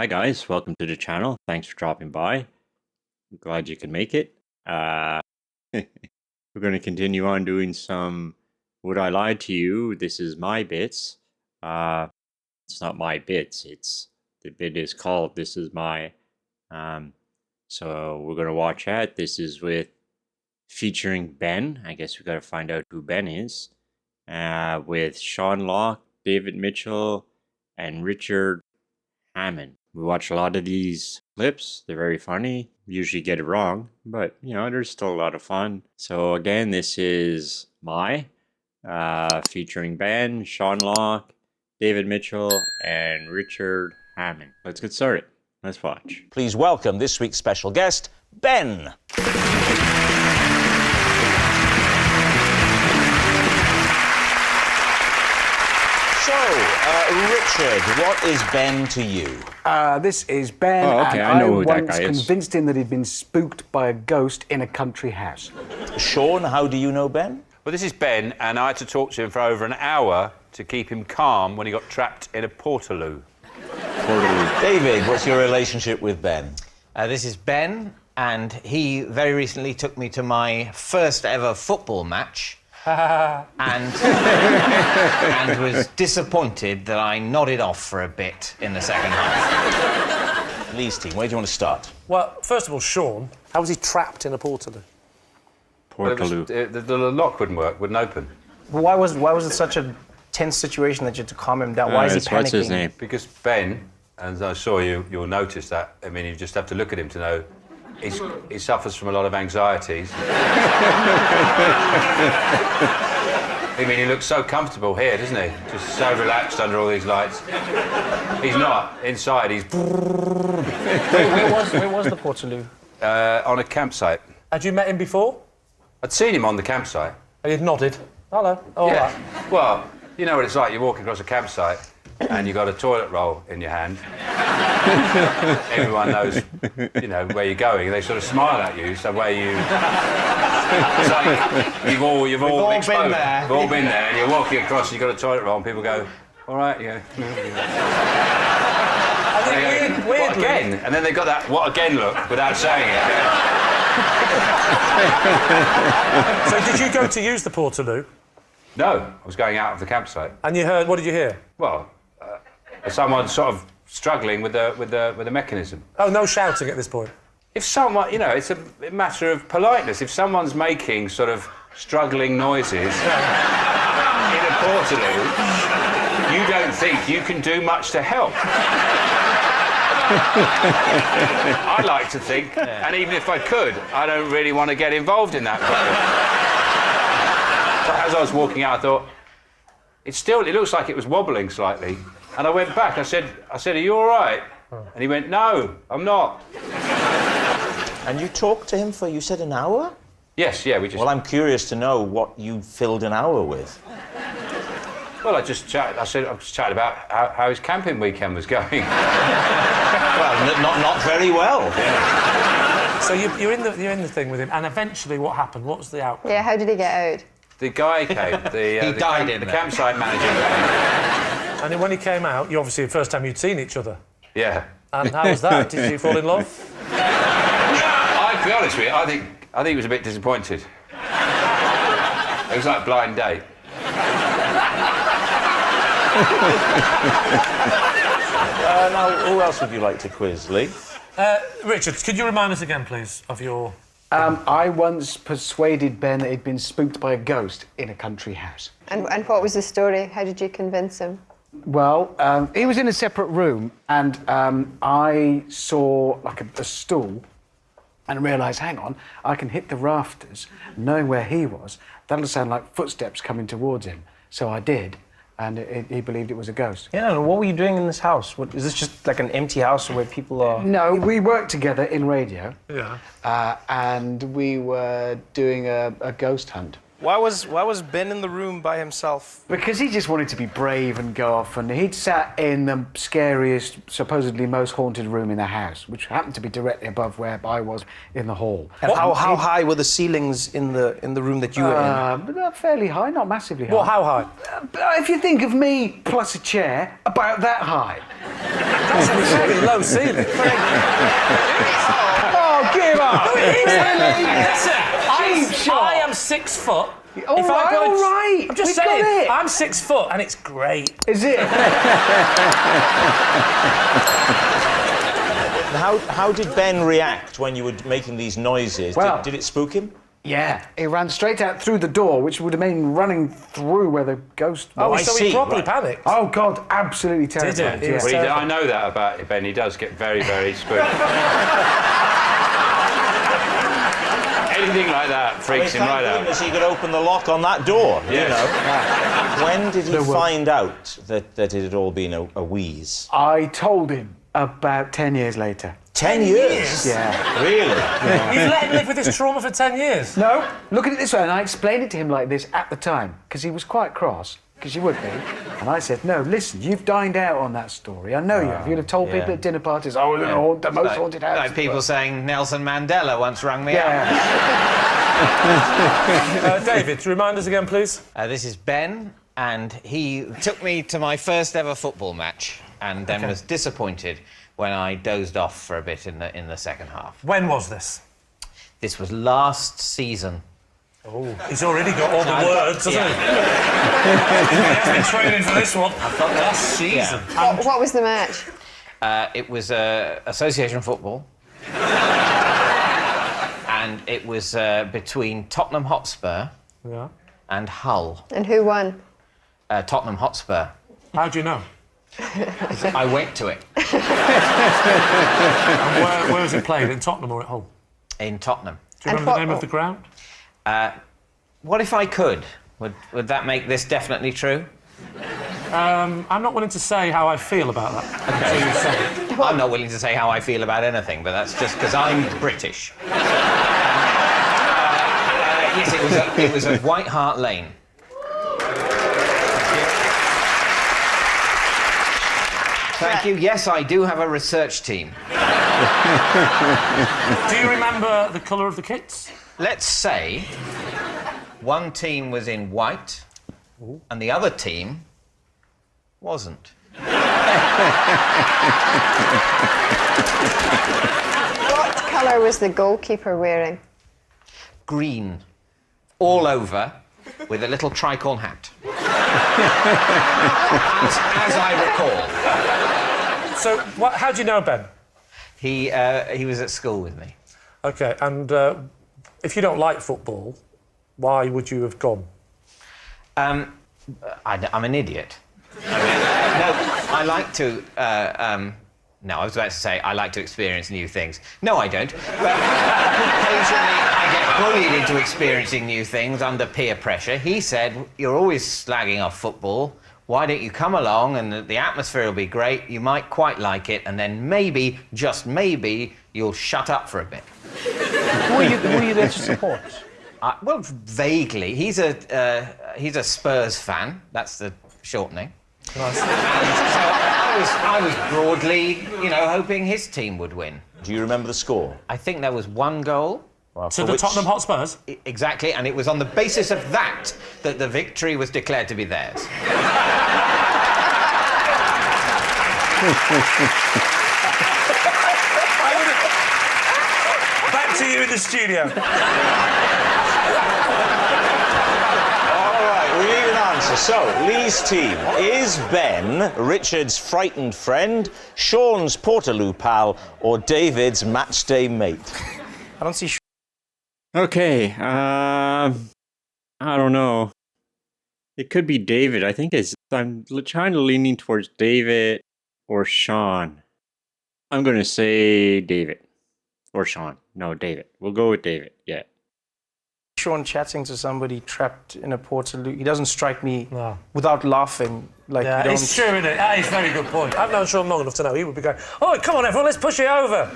Hi guys, welcome to the channel. Thanks for dropping by. I'm glad you could make it. We're going to continue on doing some Would I Lie to You? This is my bits. It's not my bits. The bit is called This Is My. So we're going to watch that. This is featuring Ben. I guess we got to find out who Ben is. With Sean Locke, David Mitchell, and Richard Hammond. We watch a lot of these clips. They're very funny. Usually get it wrong, but there's still a lot of fun. So again, this is My, featuring Ben, Sean Locke, David Mitchell, and Richard Hammond. Let's get started. Let's watch. Please welcome this week's special guest, Ben. Richard, what is Ben to you? This is Ben. Oh, okay, I know who that guy is. I once convinced him that he'd been spooked by a ghost in a country house. Sean, how do you know Ben? Well, this is Ben, and I had to talk to him for over an hour to keep him calm when he got trapped in a portaloo. David, what's your relationship with Ben? This is Ben, and he very recently took me to my first ever football match. and was disappointed that I nodded off for a bit in the second half. Lee's team, where do you want to start? Well, first of all, Sean, how was he trapped in a portaloo? Portaloo. The lock wouldn't work, wouldn't open. Well, why was it such a tense situation that you had to calm him down? Why is he panicking? What's his name? Because Ben, and I'm sure you'll notice that, I mean, you just have to look at him to know he suffers from a lot of anxieties. I mean, he looks so comfortable here, doesn't he? Just so relaxed under all these lights. He's not. Inside, he's... Where was the portaloo? On a campsite. Had you met him before? I'd seen him on the campsite. And he'd nodded. Hello. All right. Well, you know what it's like. You walk across a campsite and you've got a toilet roll in your hand. Everyone knows, where you're going. They sort of smile at you, so where you... It's like you've all been there. You've all been there, and you're walking across and you've got a toilet roll and people go, all right, I think what again? And then they've got that what again look without saying it. So did you go to use the portaloo? No, I was going out of the campsite. And you heard, what did you hear? Well, someone sort of struggling with the mechanism. Oh, no shouting at this point? If someone, it's a matter of politeness. If someone's making sort of struggling noises in a portaloo, you don't think you can do much to help. I like to think, and even if I could, I don't really want to get involved in that. So as I was walking out, I thought, it looks like it was wobbling slightly. And I went back, I said, are you all right? And he went, no, I'm not. And you talked to him for, you said, an hour? Yes, yeah, we just... Well, I'm curious to know what you filled an hour with. Well, I just chatted about how his camping weekend was going. Well, not very well. Yeah. So you're in the thing with him, and eventually what happened? What was the outcome? Yeah, how did he get out? The guy came, He died in the there. campsite manager came. And then when he came out, you obviously the first time you'd seen each other. Yeah. And how was that? Did you fall in love? I'll be honest with you, I think he was a bit disappointed. It was like a blind date. Now, who else would you like to quiz, Lee? Richard, could you remind us again, please, of your... I once persuaded Ben that he'd been spooked by a ghost in a country house. And what was the story? How did you convince him? Well, he was in a separate room, and I saw like a stool and realised, hang on, I can hit the rafters, knowing where he was. That'll sound like footsteps coming towards him. So I did, and he believed it was a ghost. Yeah, what were you doing in this house? Is this just like an empty house where people are... No, we worked together in radio. Yeah. And we were doing a ghost hunt. Why was Ben in the room by himself? Because he just wanted to be brave and go off, and he'd sat in the scariest, supposedly most haunted room in the house, which happened to be directly above where I was in the hall. And how high were the ceilings in the room that you were in? Not fairly high, not massively high. What, how high? If you think of me plus a chair, about that high. That's a very low ceiling. Oh, give up! No, it is. Listen, Cheap shot. I am 6 foot. All right. I'm just We got saying, it. I'm 6 foot and it's great. Is it? How did Ben react when you were making these noises? Well- Did it spook him? Yeah. He ran straight out through the door, which would have been running through where the ghost was. Oh, I so see, he properly right. panicked. Oh, God, absolutely terrified. He was yeah. Well, I know that about Ben. He does get very, very spooked. Anything like that freaks him right Thank out. goodness he could open the lock on that door, Yes. you know. When did he find out that it had all been a wheeze? I told him about 10 years later. 10 years? Yeah. Really? You've let him live with this trauma for 10 years. No, look at it this way, and I explained it to him like this at the time, because he was quite cross, because you would be. And I said, no, listen, you've dined out on that story. I know you have. You'd have told people at dinner parties, oh, the most haunted house. Like people saying Nelson Mandela once rang me up. Yeah. David, remind us again, please. This is Ben, and he took me to my first ever football match, and then was disappointed when I dozed off for a bit in the second half. When was this? This was last season. Oh, he's already got all the words, hasn't he? He has been training for this one. Last season. What was the match? It was association football. And it was between Tottenham Hotspur and Hull. And who won? Tottenham Hotspur. How do you know? I went to it And where was it played? In Tottenham or at Hull? in Tottenham. Do you remember the name of the ground? What if I could? Would that make this definitely true? I'm not willing to say how I feel about that. Until you say it. I'm not willing to say how I feel about anything, but that's just because I'm British. Yes, it was at White Hart Lane. Thank you. Yes, I do have a research team. Do you remember the colour of the kits? Let's say one team was in white and the other team wasn't. What colour was the goalkeeper wearing? Green. All over with a little tricorn hat. as I recall. So, how do you know Ben? He was at school with me. OK, and if you don't like football, why would you have gone? I'm an idiot. I like to... no, I was about to say I like to experience new things. No, I don't. But occasionally I get bullied into experiencing new things under peer pressure. He said, you're always slagging off football. Why don't you come along and the atmosphere will be great, you might quite like it, and then maybe, just maybe, you'll shut up for a bit. Who are you there to support? Well, vaguely. He's a Spurs fan. That's the shortening. Nice. And so I was broadly, hoping his team would win. Do you remember the score? I think there was one goal. To the Tottenham Hotspurs? Exactly, and it was on the basis of that the victory was declared to be theirs. Back to you in the studio. All right, we need an answer. So, Lee's team. Is Ben Richard's frightened friend, Sean's Portaloo pal, or David's matchday mate? I don't see. Okay, I don't know. It could be David. I think I'm trying to leaning towards David or Sean. I'm going to say David or Sean. No, David. We'll go with David. Yeah. Sean chatting to somebody trapped in a Portaloo. He doesn't strike me without laughing. Like Yeah, you don't... it's true, isn't it? That is a very good point. I've known Sean long enough to know he would be going, oh, come on, everyone, let's push it over.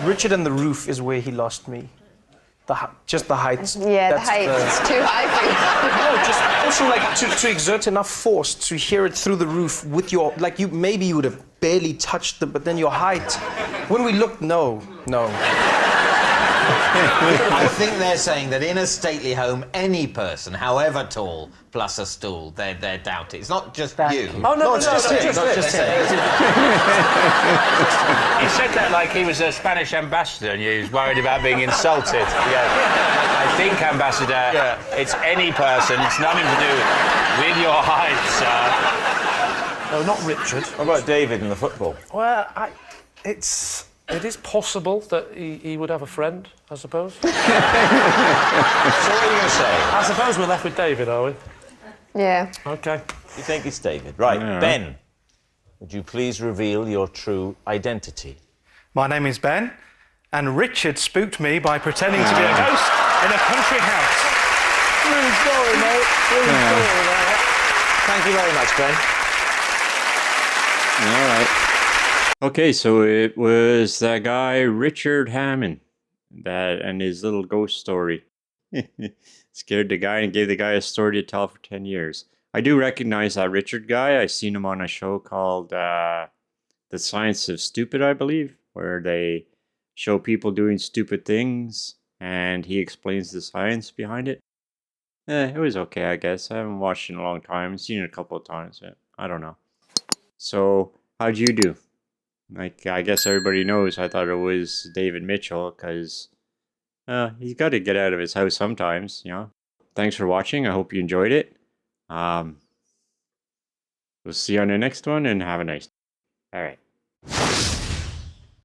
Richard and the roof is where he lost me. Just the height. Yeah, the height. It's too high for you. No, just also like to exert enough force to hear it through the roof with your maybe you would have barely touched the, but then your height. When we looked, no. I think they're saying that in a stately home, any person, however tall, plus a stool, they're doubted. It's not just you. Oh no, it's just him. It's not just him. He said that like he was a Spanish ambassador and he was worried about being insulted. Yeah. I think, Ambassador, it's any person. It's nothing to do with your height, sir. No, not Richard. What about David in the football? Well, it is possible that he would have a friend, I suppose. So what are you going to say? I suppose we're left with David, are we? Yeah. Okay. You think it's David? Right. Yeah. Ben, would you please reveal your true identity? My name is Ben, and Richard spooked me by pretending to be a ghost in a country house. True story, mate. True story, mate. Thank you very much, Ben. All right. Okay, so it was that guy Richard Hammond, and his little ghost story. Scared the guy and gave the guy a story to tell for 10 years. I do recognize that Richard guy. I seen him on a show called The Science of Stupid, I believe, where they show people doing stupid things and he explains the science behind it. It was okay, I guess. I haven't watched it in a long time. I've seen it a couple of times. I don't know. So, how'd you do? Like, I guess everybody knows I thought it was David Mitchell because he's got to get out of his house sometimes, you know. Thanks for watching. I hope you enjoyed it. We'll see you on the next one and have a nice day. All right.